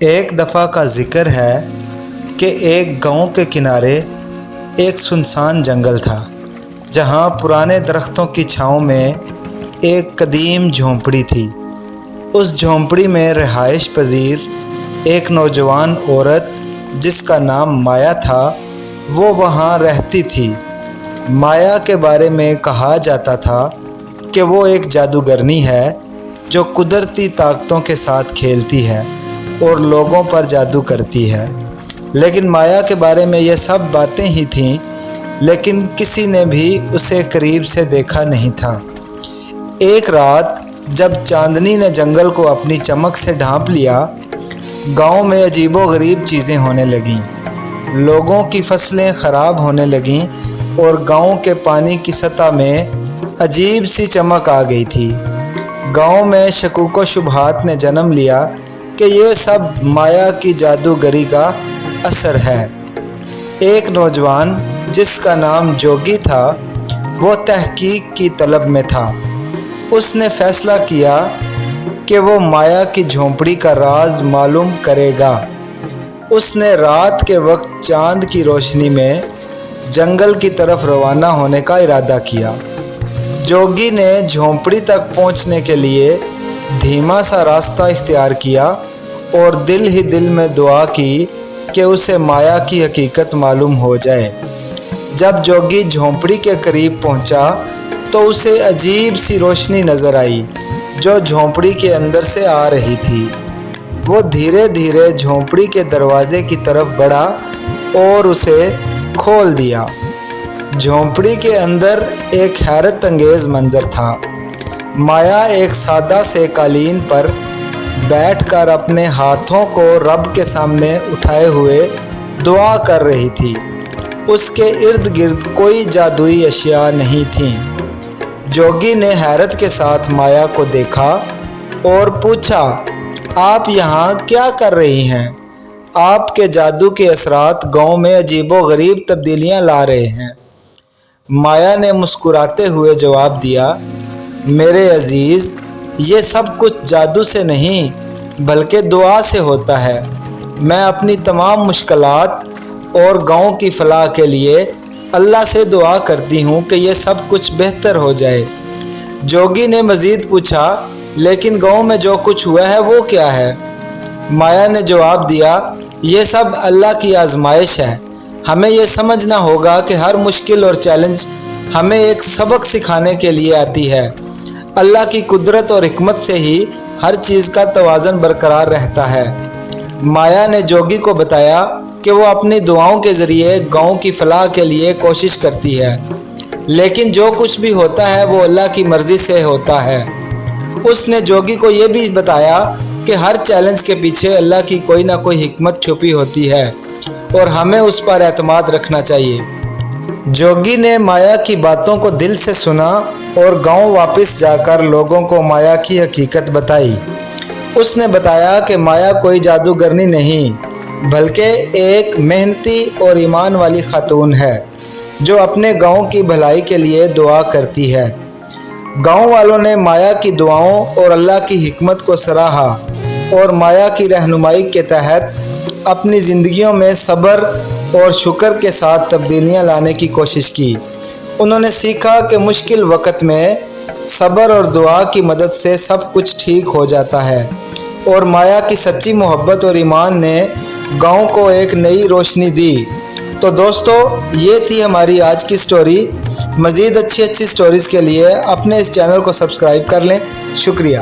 ایک دفعہ کا ذکر ہے کہ ایک گاؤں کے کنارے ایک سنسان جنگل تھا، جہاں پرانے درختوں کی چھاؤں میں ایک قدیم جھونپڑی تھی۔ اس جھونپڑی میں رہائش پذیر ایک نوجوان عورت جس کا نام مایا تھا، وہ وہاں رہتی تھی۔ مایا کے بارے میں کہا جاتا تھا کہ وہ ایک جادوگرنی ہے جو قدرتی طاقتوں کے ساتھ کھیلتی ہے اور لوگوں پر جادو کرتی ہے۔ لیکن مایا کے بارے میں یہ سب باتیں ہی تھیں، لیکن کسی نے بھی اسے قریب سے دیکھا نہیں تھا۔ ایک رات جب چاندنی نے جنگل کو اپنی چمک سے ڈھانپ لیا، گاؤں میں عجیب و غریب چیزیں ہونے لگیں۔ لوگوں کی فصلیں خراب ہونے لگیں اور گاؤں کے پانی کی سطح میں عجیب سی چمک آ گئی تھی۔ گاؤں میں شکوک و شبہات نے جنم لیا کہ یہ سب مایا کی جادوگری کا اثر ہے۔ ایک نوجوان جس کا نام جوگی تھا، وہ تحقیق کی طلب میں تھا۔ اس نے فیصلہ کیا کہ وہ مایا کی جھونپڑی کا راز معلوم کرے گا۔ اس نے رات کے وقت چاند کی روشنی میں جنگل کی طرف روانہ ہونے کا ارادہ کیا۔ جوگی نے جھونپڑی تک پہنچنے کے لیے دھیما سا راستہ اختیار کیا اور دل ہی دل میں دعا کی کہ اسے مایا کی حقیقت معلوم ہو جائے۔ جب جوگی جھونپڑی کے قریب پہنچا تو اسے عجیب سی روشنی نظر آئی جو جھونپڑی کے اندر سے آ رہی تھی۔ وہ دھیرے دھیرے جھونپڑی کے دروازے کی طرف بڑھا اور اسے کھول دیا۔ جھونپڑی کے اندر ایک حیرت انگیز منظر تھا۔ مایا ایک سادہ سے قالین پر بیٹھ کر اپنے ہاتھوں کو رب کے سامنے اٹھائے ہوئے دعا کر رہی تھی۔ اس کے ارد گرد کوئی جادوئی اشیاء نہیں تھیں۔ جوگی نے حیرت کے ساتھ مایا کو دیکھا اور پوچھا، آپ یہاں کیا کر رہی ہیں؟ آپ کے جادو کے اثرات گاؤں میں عجیب و غریب تبدیلیاں لا رہے ہیں۔ مایا نے مسکراتے ہوئے جواب دیا، میرے عزیز، یہ سب کچھ جادو سے نہیں بلکہ دعا سے ہوتا ہے۔ میں اپنی تمام مشکلات اور گاؤں کی فلاح کے لیے اللہ سے دعا کرتی ہوں کہ یہ سب کچھ بہتر ہو جائے۔ جوگی نے مزید پوچھا، لیکن گاؤں میں جو کچھ ہوا ہے وہ کیا ہے؟ مایا نے جواب دیا، یہ سب اللہ کی آزمائش ہے۔ ہمیں یہ سمجھنا ہوگا کہ ہر مشکل اور چیلنج ہمیں ایک سبق سکھانے کے لیے آتی ہے۔ اللہ کی قدرت اور حکمت سے ہی ہر چیز کا توازن برقرار رہتا ہے۔ مایا نے جوگی کو بتایا کہ وہ اپنی دعاؤں کے ذریعے گاؤں کی فلاح کے لیے کوشش کرتی ہے، لیکن جو کچھ بھی ہوتا ہے وہ اللہ کی مرضی سے ہوتا ہے۔ اس نے جوگی کو یہ بھی بتایا کہ ہر چیلنج کے پیچھے اللہ کی کوئی نہ کوئی حکمت چھپی ہوتی ہے اور ہمیں اس پر اعتماد رکھنا چاہیے۔ جوگی نے مایا کی باتوں کو دل سے سنا اور گاؤں واپس جا کر لوگوں کو مایا کی حقیقت بتائی۔ اس نے بتایا کہ مایا کوئی جادوگرنی نہیں بلکہ ایک محنتی اور ایمان والی خاتون ہے جو اپنے گاؤں کی بھلائی کے لیے دعا کرتی ہے۔ گاؤں والوں نے مایا کی دعاؤں اور اللہ کی حکمت کو سراہا اور مایا کی رہنمائی کے تحت اپنی زندگیوں میں صبر اور شکر کے ساتھ تبدیلیاں لانے کی کوشش کی۔ انہوں نے سیکھا کہ مشکل وقت میں صبر اور دعا کی مدد سے سب کچھ ٹھیک ہو جاتا ہے، اور مایا کی سچی محبت اور ایمان نے گاؤں کو ایک نئی روشنی دی۔ تو دوستو، یہ تھی ہماری آج کی سٹوری۔ مزید اچھی سٹوریز کے لیے اپنے اس چینل کو سبسکرائب کر لیں۔ شکریہ۔